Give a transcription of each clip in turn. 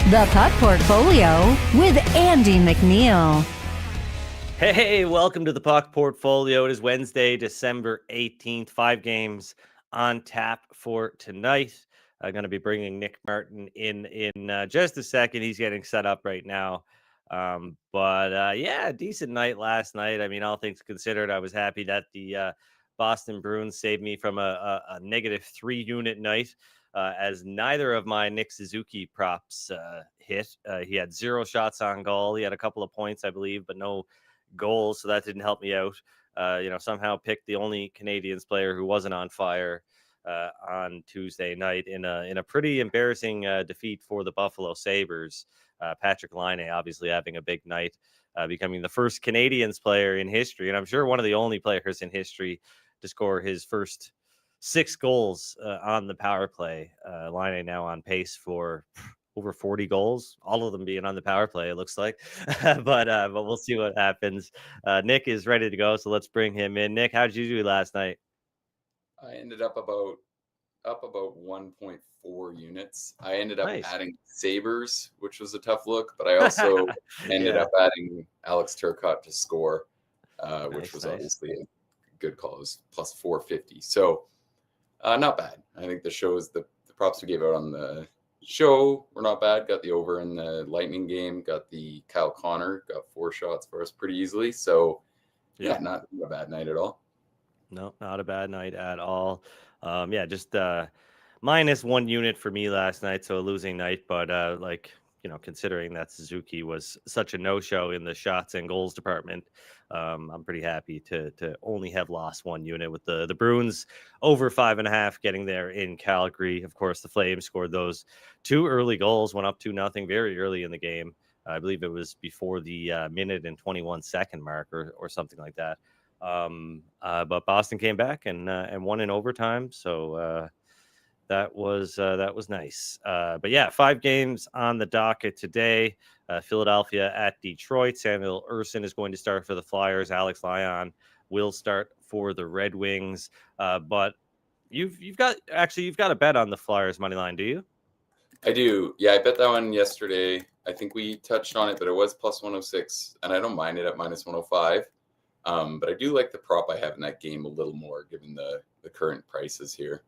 The Puck Portfolio with Andy McNeil. Hey, welcome to the Puck Portfolio. It is Wednesday, December 18th. 5 games on tap for tonight. I'm going to be bringing Nick Martin in just a second. He's getting set up right now. But decent night last night. I mean, all things considered, I was happy that the Boston Bruins saved me from a negative 3-unit night. As neither of my Nick Suzuki props hit. He had 0 shots on goal. He had a couple of points, I believe, but no goals, so that didn't help me out. Somehow picked the only Canadiens player who wasn't on fire on Tuesday night in a pretty embarrassing defeat for the Buffalo Sabres. Patrick Laine obviously having a big night, becoming the first Canadiens player in history, and I'm sure one of the only players in history to score his first 6 goals on the power play. Laine now on pace for over 40 goals, all of them being on the power play, it looks like. but we'll see what happens. Nick is ready to go, so let's bring him in. Nick, how did you do last night? I ended up about 1.4 units. I ended up adding Sabres, which was a tough look, but I also ended up adding Alex Turcotte to score, which was obviously a good call. It was plus 450. So not bad. I think the props we gave out on the show were not bad. Got the over in the Lightning game. Got the Kyle Connor. Got 4 shots for us pretty easily. So not a bad night at all. No, not a bad night at all. Just minus 1 unit for me last night, so a losing night. But considering that Suzuki was such a no-show in the shots and goals department, I'm pretty happy to only have lost 1 unit with the Bruins over 5.5 getting there in Calgary. Of course, the Flames scored those 2 early goals, went up 2-0 very early in the game. I believe it was before the minute and 21 second mark or something like that. But Boston came back and won in overtime. So that was nice. 5 games on the docket today. Philadelphia at Detroit. Samuel Ersson is going to start for the Flyers. Alex Lyon will start for the Red Wings. But you've got a bet on the Flyers money line, do you? I do. Yeah, I bet that one yesterday. I think we touched on it, but it was plus 106, and I don't mind it at minus 105. But I do like the prop I have in that game a little more, given the current prices here.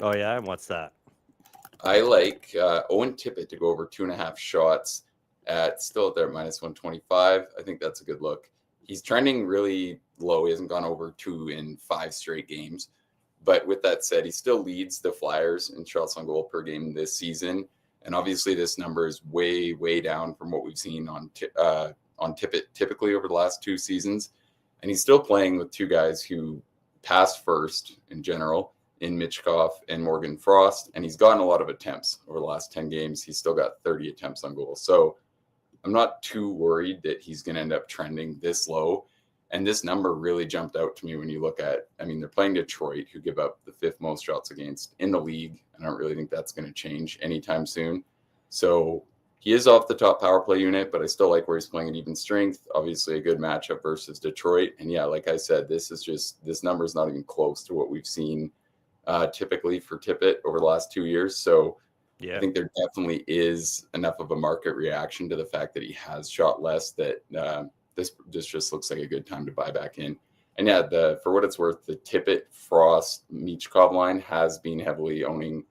Oh, yeah? And what's that? I like Owen Tippett to go over 2.5 shots still at minus 125. I think that's a good look. He's trending really low. He hasn't gone over 2 in 5 straight games. But with that said, he still leads the Flyers in shots on goal per game this season. And obviously this number is way, way down from what we've seen on Tippett typically over the last 2 seasons. And he's still playing with 2 guys who passed first in general in Michkov and Morgan Frost. And he's gotten a lot of attempts over the last 10 games. He's still got 30 attempts on goal. So I'm not too worried that he's going to end up trending this low. And this number really jumped out to me when you look at, they're playing Detroit, who give up the 5th most shots against in the league. I don't really think that's going to change anytime soon. So he is off the top power play unit, but I still like where he's playing at even strength. Obviously a good matchup versus Detroit. And like I said, this number is not even close to what we've seen typically for Tippett over the last 2 years. So I think there definitely is enough of a market reaction to the fact that he has shot less that this just looks like a good time to buy back in. And for what it's worth, the Tippett, Frost, Michkov line has been heavily owning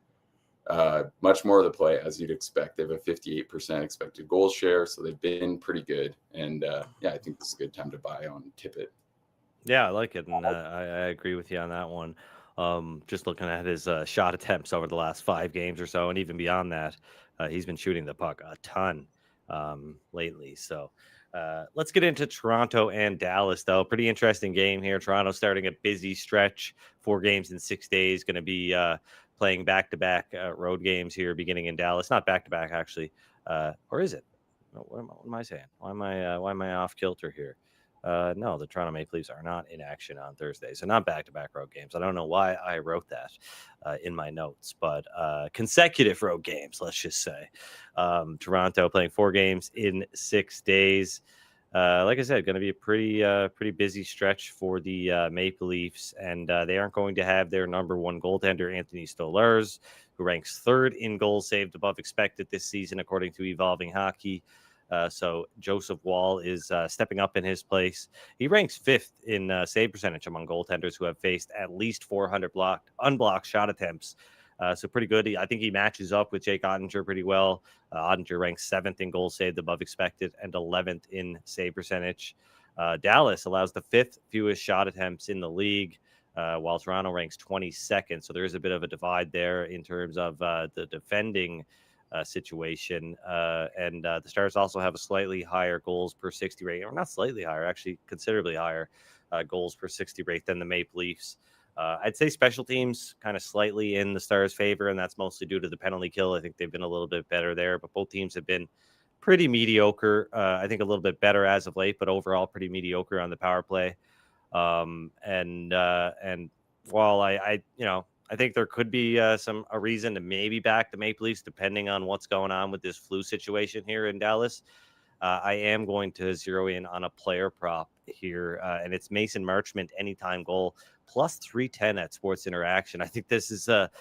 much more of the play, as you'd expect. They have a 58% expected goal share, so they've been pretty good. And I think this is a good time to buy on Tippett. Yeah, I like it, and I agree with you on that one. Just looking at his shot attempts over the last 5 games or so, and even beyond that, he's been shooting the puck a ton lately. So let's get into Toronto and Dallas, though. Pretty interesting game here. Toronto starting a busy stretch, 4 games in 6 days, going to be playing back-to-back road games here beginning in Dallas. Not back-to-back, actually. Or is it? What am I saying? Why am I off kilter here? No, the Toronto Maple Leafs are not in action on Thursday, so not back-to-back road games. I don't know why I wrote that in my notes, but consecutive road games, let's just say. Toronto playing 4 games in 6 days. Like I said, going to be a pretty busy stretch for the Maple Leafs, and they aren't going to have their number 1 goaltender, Anthony Stolarz, who ranks third in goals saved above expected this season, according to Evolving Hockey. So Joseph Wall is stepping up in his place. He ranks fifth in save percentage among goaltenders who have faced at least 400 unblocked shot attempts. So pretty good. I think he matches up with Jake Ottinger pretty well. Ottinger ranks seventh in goals saved above expected and 11th in save percentage. Dallas allows the fifth fewest shot attempts in the league, while Toronto ranks 22nd. So there is a bit of a divide there in terms of the defending situation. And the Stars also have a slightly higher goals per 60 rate, or not slightly higher, actually considerably higher goals per 60 rate than the Maple Leafs. I'd say special teams kind of slightly in the Stars' favor, and that's mostly due to the penalty kill. I think they've been a little bit better there, but both teams have been pretty mediocre. I think a little bit better as of late, but overall pretty mediocre on the power play. And while I think there could be a reason to maybe back the Maple Leafs, depending on what's going on with this flu situation here in Dallas. I am going to zero in on a player prop here, and it's Mason Marchment anytime goal plus 310 at Sports Interaction. I think this is a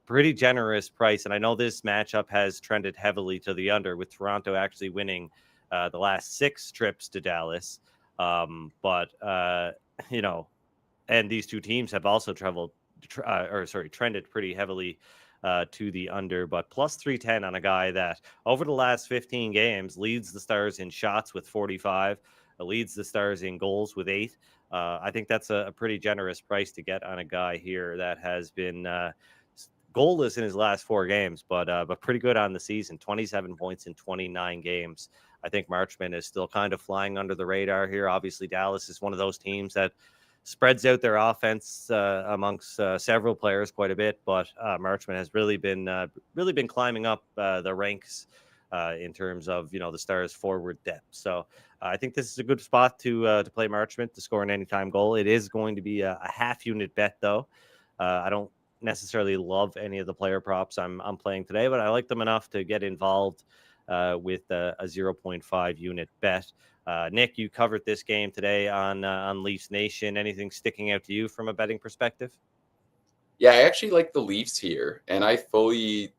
pretty generous price, and I know this matchup has trended heavily to the under, with Toronto actually winning the last 6 trips to Dallas. And these two teams have also trended pretty heavily to the under, but plus 310 on a guy that over the last 15 games leads the Stars in shots with 45, leads the Stars in goals with 8. I think that's a pretty generous price to get on a guy here that has been goalless in his last 4 games, but pretty good on the season. 27 points in 29 games. I think Marchment is still kind of flying under the radar here. Obviously, Dallas is one of those teams that spreads out their offense amongst several players quite a bit, but Marchment has really been climbing up the ranks in terms of the Stars' forward depth. So I think this is a good spot to play Marchment to score an anytime goal. It is going to be a half unit bet though. I don't necessarily love any of the player props I'm playing today, but I like them enough to get involved with a 0.5 unit bet. Nick, you covered this game today on Leafs Nation. Anything sticking out to you from a betting perspective? Yeah, I actually like the Leafs here, and I fully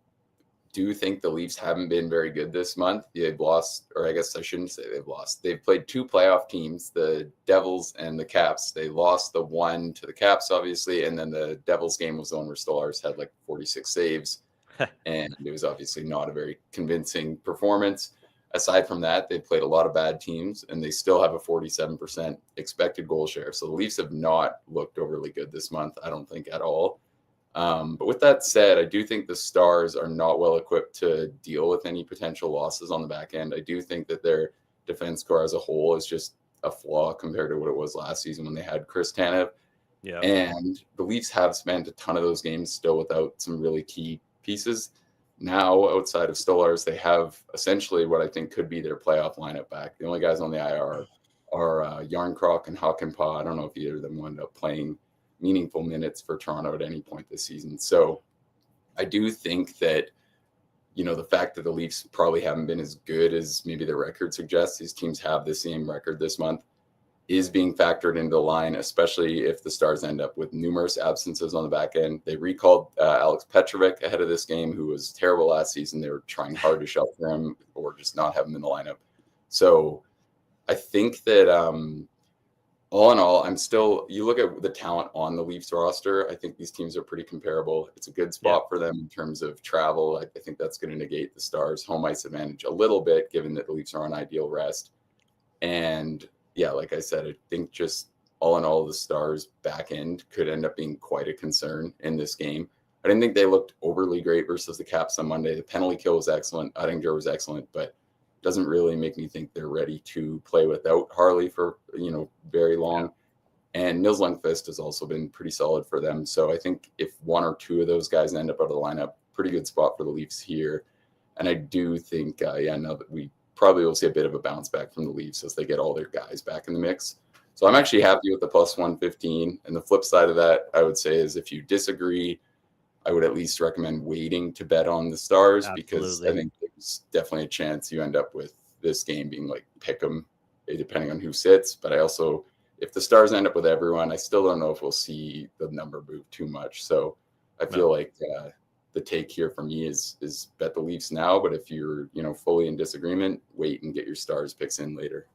do think the Leafs haven't been very good this month. They've lost, or I guess I shouldn't say they've lost. They've played 2 playoff teams, the Devils and the Caps. They lost the one to the Caps, obviously, and then the Devils game was the one where Stolarz had like 46 saves, and it was obviously not a very convincing performance. Aside from that, they played a lot of bad teams, and they still have a 47% expected goal share. So the Leafs have not looked overly good this month, I don't think, at all. But with that said, I do think the Stars are not well equipped to deal with any potential losses on the back end. I do think that their defense core as a whole is just a flaw compared to what it was last season when they had Chris Tanev. Yeah. And the Leafs have spent a ton of those games still without some really key pieces. Now, outside of Stolarz, they have essentially what I think could be their playoff lineup back. The only guys on the IR are Yarncroc and Hakanpää. I don't know if either of them wound up playing meaningful minutes for Toronto at any point this season. So I do think that, the fact that the Leafs probably haven't been as good as maybe the record suggests, these teams have the same record this month, is being factored into the line, especially if the Stars end up with numerous absences on the back end. They recalled Alex Petrovic ahead of this game, who was terrible last season. They were trying hard to shelter him or just not have him in the lineup. So I think that all in all, you look at the talent on the Leafs roster, I think these teams are pretty comparable. It's a good spot for them in terms of travel. I think that's going to negate the Stars' home ice advantage a little bit, given that the Leafs are on ideal rest. And yeah, like I said, I think just all in all, the Stars' back end could end up being quite a concern in this game. I didn't think they looked overly great versus the Caps on Monday. The penalty kill was excellent. Ottinger was excellent, but doesn't really make me think they're ready to play without Harley for, very long. Yeah. And Nils Lundqvist has also been pretty solid for them. So I think if 1 or 2 of those guys end up out of the lineup, pretty good spot for the Leafs here. And I do think, now that we probably will see a bit of a bounce back from the Leafs as they get all their guys back in the mix. So I'm actually happy with the plus 115. And the flip side of that, I would say, is if you disagree, I would at least recommend waiting to bet on the Stars. Absolutely. Because I think there's definitely a chance you end up with this game being like pick 'em, depending on who sits. But I also, if the Stars end up with everyone, I still don't know if we'll see the number move too much. So I feel like the take here for me is bet the Leafs now. But if you're, fully in disagreement, wait and get your Stars picks in later.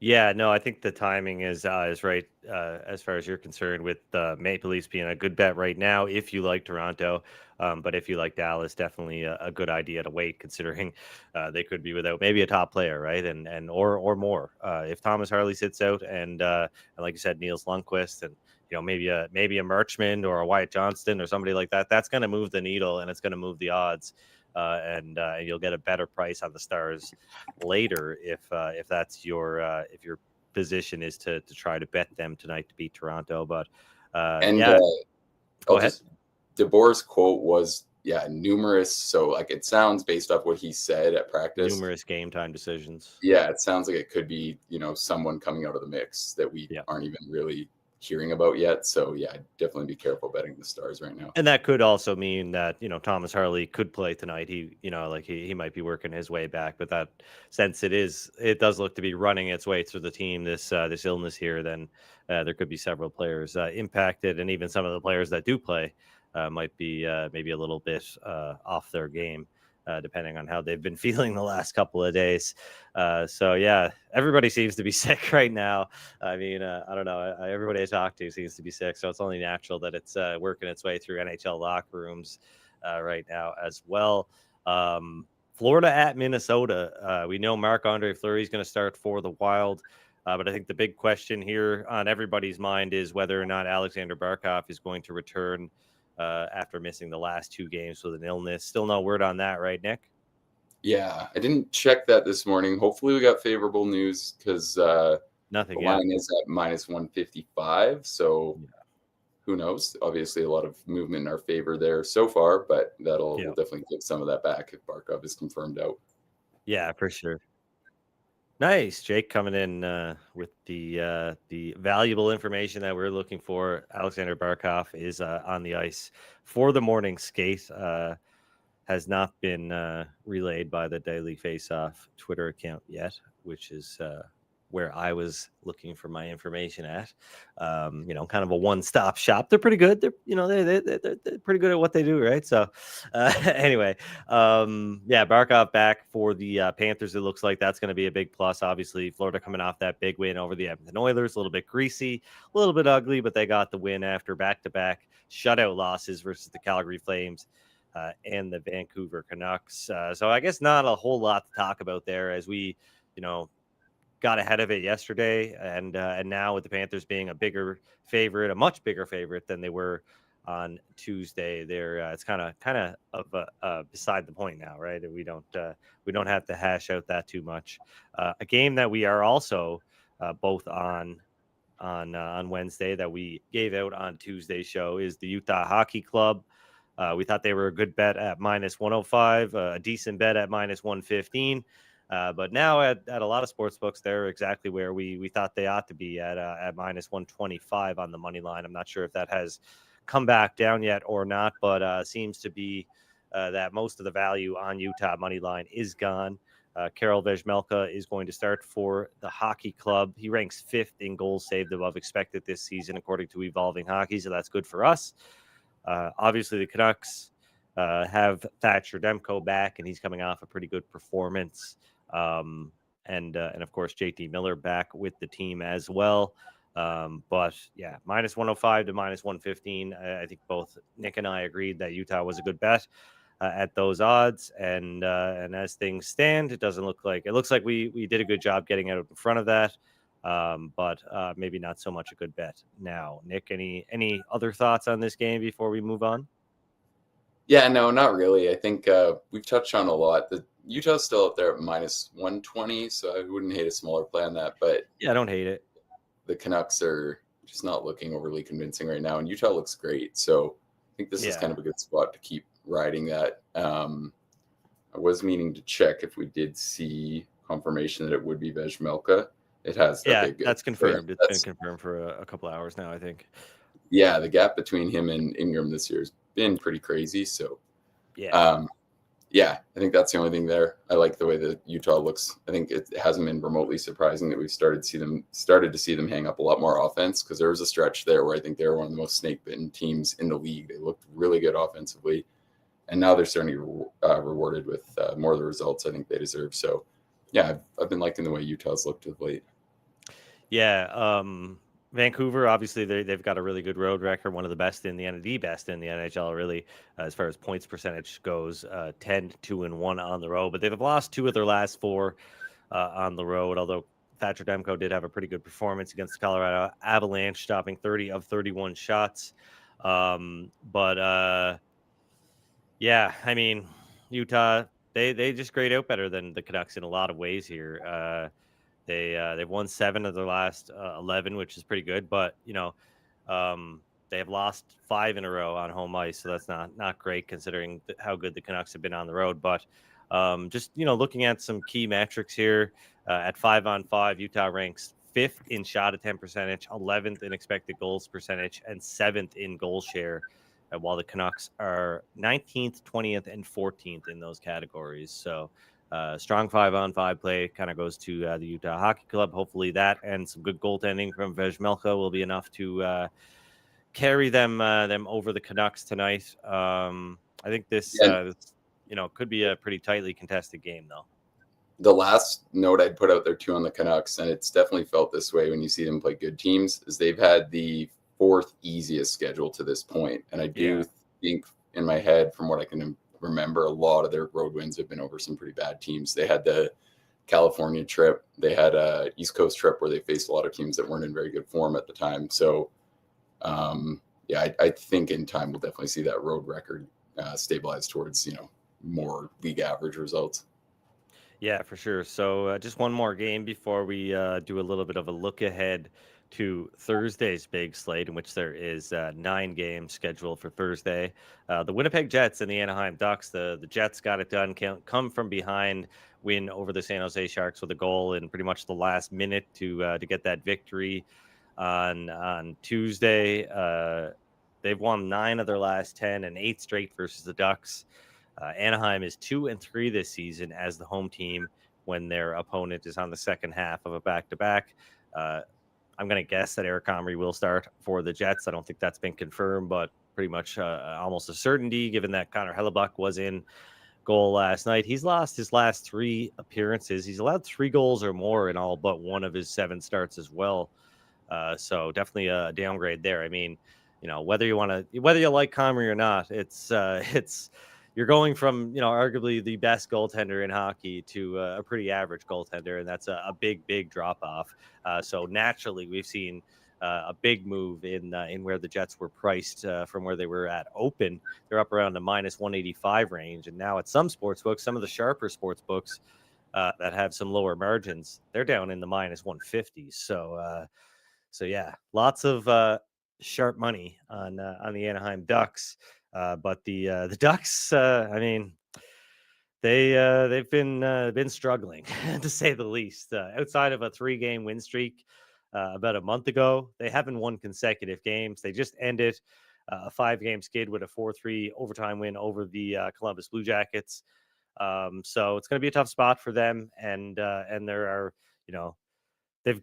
Yeah, no, I think the timing is right as far as you're concerned, with Maple Leafs being a good bet right now if you like Toronto. But if you like Dallas, definitely a good idea to wait, considering they could be without maybe a top player, right? And or more. If Thomas Harley sits out, and like you said, Niels Lundqvist, and maybe a Marchman or a Wyatt Johnston or somebody like that, that's going to move the needle, and it's going to move the odds. And you'll get a better price on the Stars later if that's your position is to try to bet them tonight to beat Toronto. But go ahead. DeBoer's quote was numerous. So like it sounds, based off what he said at practice, numerous game time decisions. Yeah, it sounds like it could be someone coming out of the mix that we aren't even really hearing about yet. So definitely be careful betting the Stars right now. And that could also mean that Thomas Harley could play tonight. He might be working his way back, but that, since it does look to be running its way through the team, this illness here, then there could be several players impacted, and even some of the players that do play might be maybe a little bit off their game, depending on how they've been feeling the last couple of days. So everybody seems to be sick right now. I mean, I don't know. Everybody I talk to seems to be sick, so it's only natural that it's working its way through NHL locker rooms right now as well. Florida at Minnesota. We know Marc-Andre Fleury is going to start for the Wild. But I think the big question here on everybody's mind is whether or not Alexander Barkov is going to return after missing the last 2 games with an illness. Still no word on that, right, Nick? Yeah, I didn't check that this morning. Hopefully we got favorable news, because nothing. The line is at -155. So who knows? Obviously, a lot of movement in our favor there so far, but we'll definitely get some of that back if Barkov is confirmed out. Yeah, for sure. Nice, Jake, coming in with the valuable information that we're looking for. Alexander Barkov is on the ice for the morning skate. Has not been relayed by the Daily Faceoff Twitter account yet, which is where I was looking for my information at. Kind of a one-stop shop. They're pretty good. They're pretty good at what they do, right? So anyway, Barkov back for the Panthers. It looks like that's going to be a big plus. Obviously, Florida coming off that big win over the Edmonton Oilers, a little bit greasy, a little bit ugly, but they got the win after back-to-back shutout losses versus the Calgary Flames and the Vancouver Canucks. So I guess not a whole lot to talk about there, as we, got ahead of it yesterday, and now with the Panthers being a much bigger favorite than they were on Tuesday, it's kind of beside the point now, right? We don't have to hash out that too much. A game that we are also both on Wednesday, that we gave out on Tuesday's show, is the Utah Hockey Club. We thought they were a good bet at -105, a decent bet at -115. But now at a lot of sports books, they're exactly where we thought they ought to be at -125 on the money line. I'm not sure if that has come back down yet or not, but seems to be that most of the value on Utah money line is gone. Kirill Kaprizov is going to start for the Hockey Club. He ranks 5th in goals saved above expected this season, according to Evolving Hockey, so that's good for us. Obviously, the Canucks have Thatcher Demko back, and he's coming off a pretty good performance. And of course, JT Miller back with the team as well. But -105 to -115. I think both Nick and I agreed that Utah was a good bet at those odds. And as things stand, it looks like we did a good job getting out in front of that. But maybe not so much a good bet now. Nick, any other thoughts on this game before we move on? Yeah, no, not really. I think we've touched on a lot. The Utah's still up there at -120, so I wouldn't hate a smaller play on that. But yeah, I don't hate it. The Canucks are just not looking overly convincing right now, and Utah looks great. So I think this is kind of a good spot to keep riding that. I was meaning to check if we did see confirmation that it would be Vejmelka. It has. Yeah, that's confirmed. It's been confirmed for a couple of hours now, I think. Yeah, the gap between him and Ingram this year has been pretty crazy. So, I think that's the only thing there. I like the way that Utah looks. I think it hasn't been remotely surprising that we've started to see them hang up a lot more offense, because there was a stretch there where I think they were one of the most snake bitten teams in the league. They looked really good offensively, and now they're starting to be rewarded with more of the results I think they deserve. So, yeah, I've been liking the way Utah's looked of late. Yeah, Vancouver, obviously they've got a really good road record, one of the best in the NHL, really, as far as points percentage goes. 10-2-1 on the road, but they've lost 2 of their last 4 on the road. Although Thatcher Demko did have a pretty good performance against the Colorado Avalanche, stopping 30 of 31 shots. But yeah, I mean, Utah, they just grade out better than the Canucks in a lot of ways here. They've won 7 of their last 11, which is pretty good. But they have lost 5 in a row on home ice, so that's not great considering how good the Canucks have been on the road. But just looking at some key metrics here, at 5-on-5, Utah ranks 5th in shot attempt percentage, 11th in expected goals percentage, and 7th in goal share. While the Canucks are 19th, 20th, and 14th in those categories. So strong 5-on-5 play kind of goes to the Utah Hockey Club. Hopefully that and some good goaltending from Vejmelka will be enough to carry them over the Canucks tonight. I think this could be a pretty tightly contested game, though. The last note I'd put out there too on the Canucks, and it's definitely felt this way when you see them play good teams, is they've had the 4th easiest schedule to this point. And I do think in my head, from what I can remember, a lot of their road wins have been over some pretty bad teams. They had the California trip. They had a East Coast trip where they faced a lot of teams that weren't in very good form at the time. So, I think in time we'll definitely see that road record stabilize towards, more league average results. Yeah, for sure. So just one more game before we do a little bit of a look ahead to Thursday's big slate, in which there is 9 games scheduled for Thursday. The Winnipeg Jets and the Anaheim Ducks. The Jets got it done, come from behind, win over the San Jose Sharks with a goal in pretty much the last minute to get that victory on Tuesday. They've won 9 of their last 10 and 8 straight versus the Ducks. Anaheim is 2-3 this season as the home team when their opponent is on the second half of a back-to-back. I'm going to guess that Eric Comrie will start for the Jets. I don't think that's been confirmed, but pretty much almost a certainty given that Connor Hellebuck was in goal last night. He's lost his last 3 appearances. He's allowed 3 goals or more in all but one of his 7 starts as well. So definitely a downgrade there. I mean, whether you like Comrie or not, it's you're going from, arguably the best goaltender in hockey to a pretty average goaltender, and that's a big drop off. So naturally, we've seen a big move in where the Jets were priced from where they were at open. They're up around the -185 range, and now at some sports books, some of the sharper sports books that have some lower margins, they're down in the -150s. So yeah, lots of sharp money on the Anaheim Ducks. But the Ducks, I mean, they've been struggling to say the least. Outside of a 3-game win streak about a month ago, they haven't won consecutive games. They just ended a 5-game skid with a 4-3 overtime win over the Columbus Blue Jackets. So it's going to be a tough spot for them, and there are they've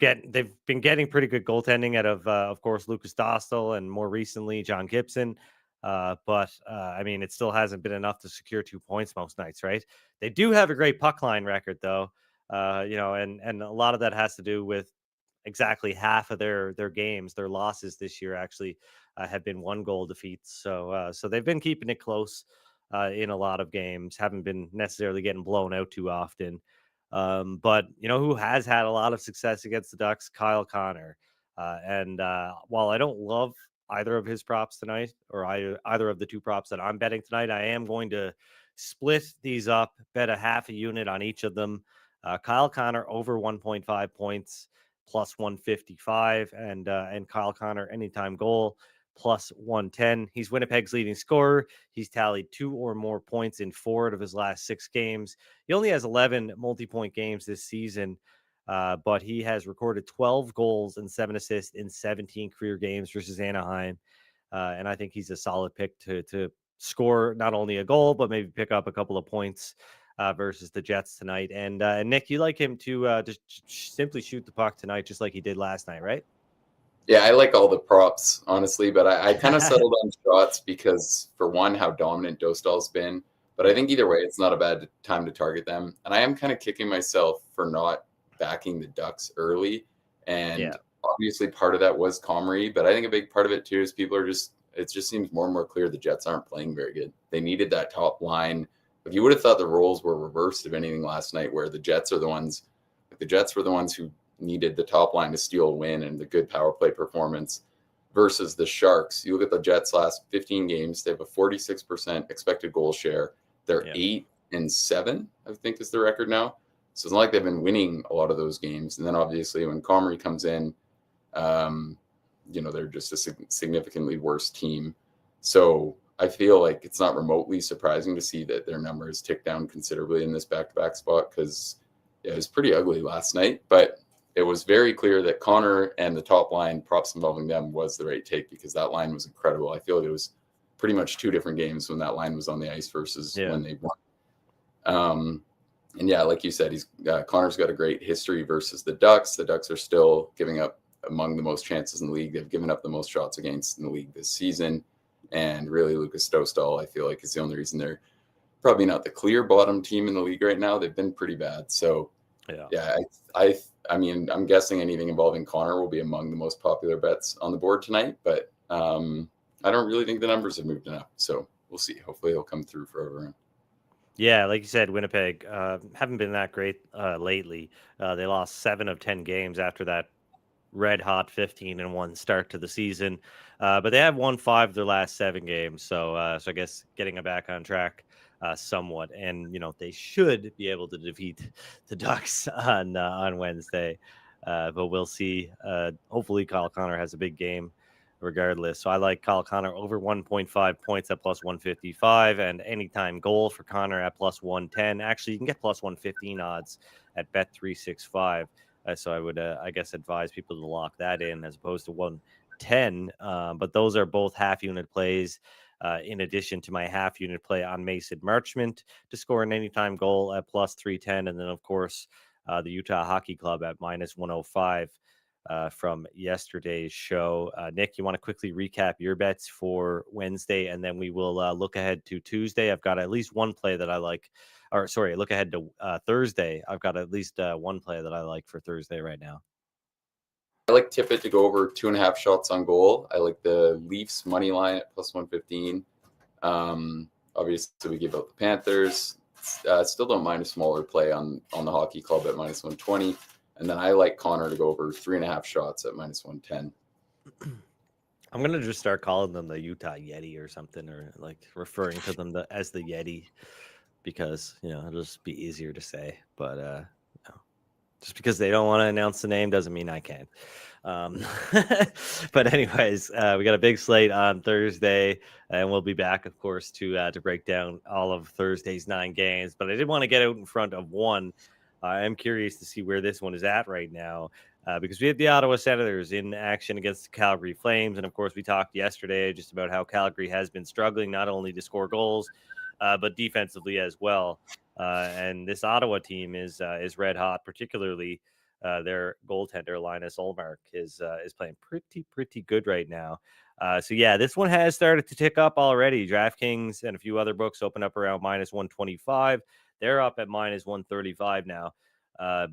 been getting pretty good goaltending out of course, Lucas Dostal and more recently John Gibson. But I mean, it still hasn't been enough to secure 2 points most nights, right? They do have a great puck line record, though. And a lot of that has to do with exactly half of their games, their losses this year actually have been 1-goal defeats. So they've been keeping it close in a lot of games, haven't been necessarily getting blown out too often. But who has had a lot of success against the Ducks? Kyle Connor. And while I don't love either of his props tonight, or either of the 2 props that I'm betting tonight, I am going to split these up, bet a half a unit on each of them. Kyle Connor over 1.5 points plus 155, and Kyle Connor anytime goal plus 110. He's Winnipeg's leading scorer. He's tallied 2 or more points in 4 out of his last 6 games. He only has 11 multi-point games this season, but he has recorded 12 goals and 7 assists in 17 career games versus Anaheim. And I think he's a solid pick to score not only a goal, but maybe pick up a couple of points versus the Jets tonight. And Nick, you like him to just simply shoot the puck tonight, just like he did last night, right? Yeah, I like all the props, honestly, but I kind of settled on shots because, for one, how dominant Dostal's been. But I Yeah, think either way, it's not a bad time to target them. And I am kind of kicking myself for not backing the Ducks early. yeah, And obviously, part of that was Comrie, but I think a big part of it too is people are just, it just seems more and more clear the Jets aren't playing very good. They needed that top line. If you would have thought the roles were reversed, if anything, last night, where the Jets are the ones, like the Jets were the ones who needed the top line to steal a win and the good power play performance versus the Sharks. You look at the Jets' last 15 games, they have a 46% expected goal share. They're yeah, 8-7, I think is the record now. So it's not like they've been winning a lot of those games. And then obviously when Comrie comes in, um, they're just a significantly worse team. So I feel like it's not remotely surprising to see that their numbers tick down considerably in this back-to-back spot because it was pretty ugly last night. But it was very clear that Connor and the top line props involving them was the right take because that line was incredible. I feel like it was pretty much two different games when that line was on the ice versus yeah. when they won. And yeah, like you said, Connor's got a great history versus the Ducks. The Ducks are still giving up among the most chances in the league. They've given up the most shots against in the league this season. And really, Lucas Dostal, I feel like, is the only reason they're probably not the clear bottom team in the league right now. They've been pretty bad. So yeah, I mean, I'm guessing anything involving Connor will be among the most popular bets on the board tonight, but I don't really think the numbers have moved enough. So we'll see. Hopefully he'll come through for everyone. Yeah, like you said, Winnipeg haven't been that great lately. They lost 7 of 10 games after that red hot 15-1 start to the season, but they have won 5 of their last 7 games. So I guess getting it back on track somewhat, and they should be able to defeat the Ducks on Wednesday. But we'll see. Hopefully, Kyle Connor has a big game regardless. So I like Kyle Connor over 1.5 points at plus 155 and anytime goal for Connor at plus 110. Actually, you can get plus 115 odds at Bet365. So I would, I guess, advise people to lock that in as opposed to 110. But those are both half unit plays. In addition to my half unit play on Mason Marchment to score an anytime goal at plus 310. And then, of course, the Utah Hockey Club at minus 105 from yesterday's show. Nick, you want to quickly recap your bets for Wednesday, and then we will look ahead to Tuesday. I've got at least one play that I like, or sorry, look ahead to Thursday. I've got at least one play that I like for Thursday right now. I like Tippett to go over 2.5 shots on goal. I like the Leafs money line at plus 115. Obviously, we give out the Panthers. Still don't mind a smaller play on the Hockey Club at minus 120. And then I like Connor to go over 3.5 shots at minus 110. I'm going to just start calling them the Utah Yeti or something, or like referring to them as the Yeti because, it'll just be easier to say. But just because they don't want to announce the name doesn't mean I can. But anyways, we got a big slate on Thursday, and we'll be back, of course, to break down all of Thursday's 9 games. But I did want to get out in front of one. I am curious to see where this one is at right now, because we have the Ottawa Senators in action against the Calgary Flames, and of course, we talked yesterday just about how Calgary has been struggling not only to score goals, but defensively as well. And this Ottawa team is red hot, particularly their goaltender Linus Ullmark is playing pretty good right now. So yeah, this one has started to tick up already. DraftKings and a few other books open up around minus 125. They're up at minus 135 now.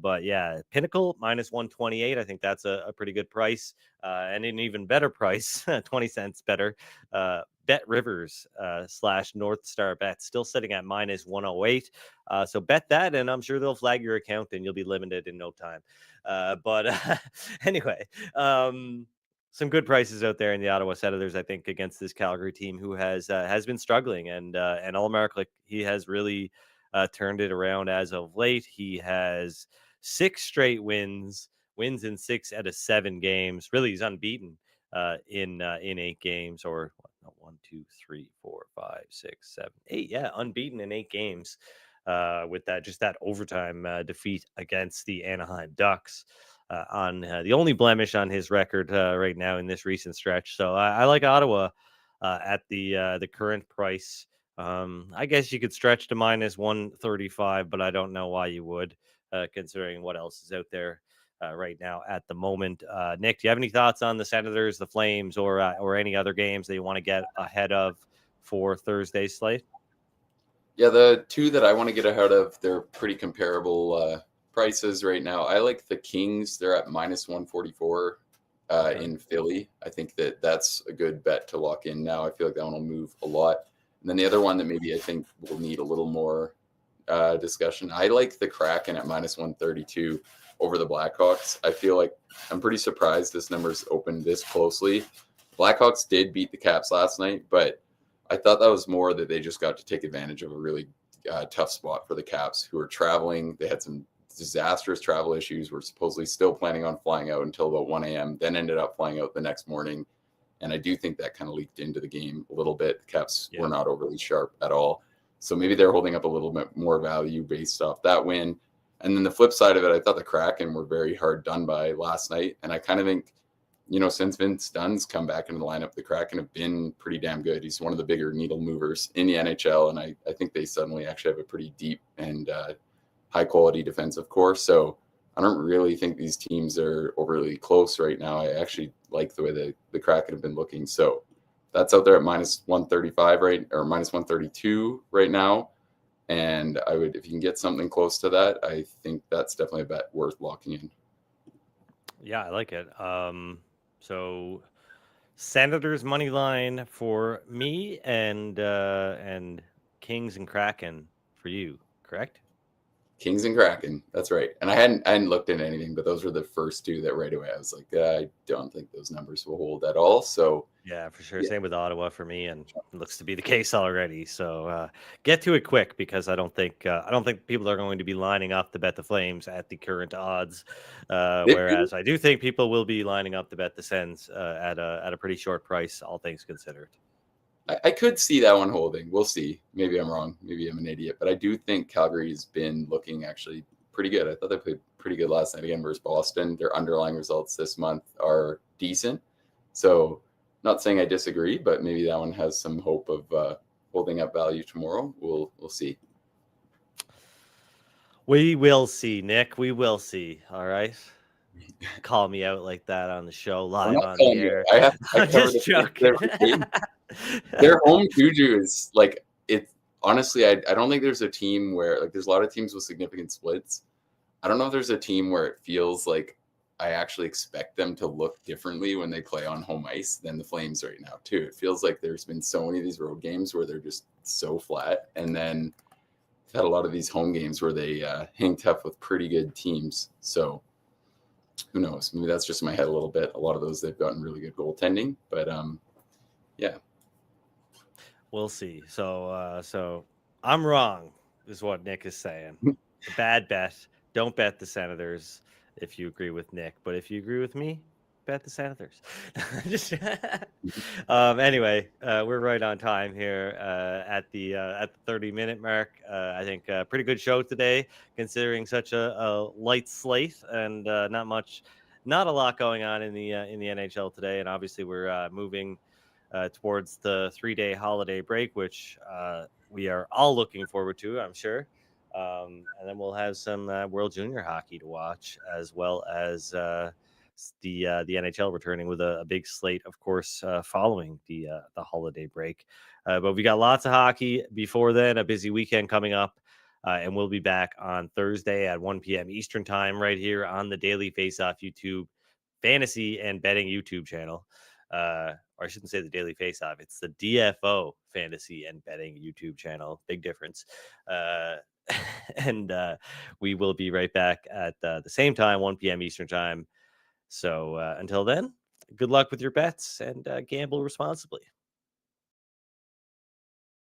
But yeah, Pinnacle minus 128. I think that's a pretty good price, and an even better price, 20 cents better. Bet Rivers / North Star Bet still sitting at minus 108. So bet that, and I'm sure they'll flag your account, and you'll be limited in no time. But anyway, some good prices out there in the Ottawa Senators, I think, against this Calgary team who has been struggling, and Ullmark, like, he has really turned it around as of late. He has 6 straight wins in 6 out of 7 games. Really, he's unbeaten in 8 games, or 1, 2, 3, 4, 5, 6, 7, 8. Yeah, unbeaten in 8 games with that overtime defeat against the Anaheim Ducks. On the only blemish on his record right now in this recent stretch. So I like Ottawa at the current price. I guess you could stretch to minus 135, but I don't know why you would, considering what else is out there right now at the moment. Nick, do you have any thoughts on the Senators, the Flames, or any other games that you want to get ahead of for Thursday's slate? Yeah, the two that I want to get ahead of, they're pretty comparable prices right now. I like the Kings. They're at minus 144 in Philly. I think that's a good bet to lock in now. I feel like that one will move a lot. And then the other one that maybe I think will need a little more discussion, I like the Kraken at minus 132 over the Blackhawks. I feel like I'm pretty surprised this number's opened this closely. Blackhawks did beat the Caps last night, but I thought that was more that they just got to take advantage of a really tough spot for the Caps, who were traveling. They had some disastrous travel issues. Were supposedly still planning on flying out until about 1 a.m., then ended up flying out the next morning. And I do think that kind of leaked into the game a little bit. The Caps were not overly sharp at all. So maybe they're holding up a little bit more value based off that win. And then the flip side of it, I thought the Kraken were very hard done by last night. And I kind of think, since Vince Dunn's come back into the lineup, the Kraken have been pretty damn good. He's one of the bigger needle movers in the NHL. And I think they suddenly actually have a pretty deep and high quality defensive core. So I don't really think these teams are overly close right now. I actually like the way the Kraken have been looking. So that's out there at minus 135 or minus 132 right now. And I would, if you can get something close to that, I think that's definitely a bet worth locking in. Yeah, I like it. So Senators money line for me and Kings and Kraken for you, correct? Kings and Kraken, that's right. And I hadn't looked at anything, but those were the first two that right away I was like, I don't think those numbers will hold at all. So yeah, for sure. Same with Ottawa for me, and it looks to be the case already. So get to it quick, because I don't think people are going to be lining up to bet the Flames at the current odds. Whereas I do think people will be lining up to bet the Sens at a pretty short price, all things considered. I could see that one holding. We'll see. Maybe I'm wrong. Maybe I'm an idiot. But I do think Calgary's been looking actually pretty good. I thought they played pretty good last night again versus Boston. Their underlying results this month are decent. So not saying I disagree, but maybe that one has some hope of holding up value tomorrow. We'll see. We will see, Nick. We will see. All right. Call me out like that on the show live on the air. I'm just joking. Their home juju is like, it. Honestly, I don't think there's a team where, like, there's a lot of teams with significant splits. I don't know if there's a team where it feels like I actually expect them to look differently when they play on home ice than the Flames right now too. It feels like there's been so many of these road games where they're just so flat, and then I've had a lot of these home games where they hang tough with pretty good teams. So who knows? Maybe that's just in my head a little bit. A lot of those, they've gotten really good goaltending, but yeah. We'll see. So I'm wrong, is what Nick is saying. A bad bet. Don't bet the Senators if you agree with Nick. But if you agree with me, bet the Senators. Anyway, we're right on time here at the 30-minute mark. I think a pretty good show today, considering such a light slate and not a lot going on in the NHL today. And obviously, we're moving towards the 3-day holiday break, which we are all looking forward to, I'm sure. And then we'll have some World Junior hockey to watch, as well as the NHL returning with a big slate, of course, following the holiday break. But we got lots of hockey before then, a busy weekend coming up. And we'll be back on Thursday at 1 p.m. Eastern time right here on the Daily Faceoff YouTube fantasy and betting YouTube channel. Or I shouldn't say the Daily Faceoff. It's the DFO Fantasy and Betting YouTube channel. Big difference. And we will be right back at the same time, 1 p.m. Eastern time. So until then, good luck with your bets and gamble responsibly.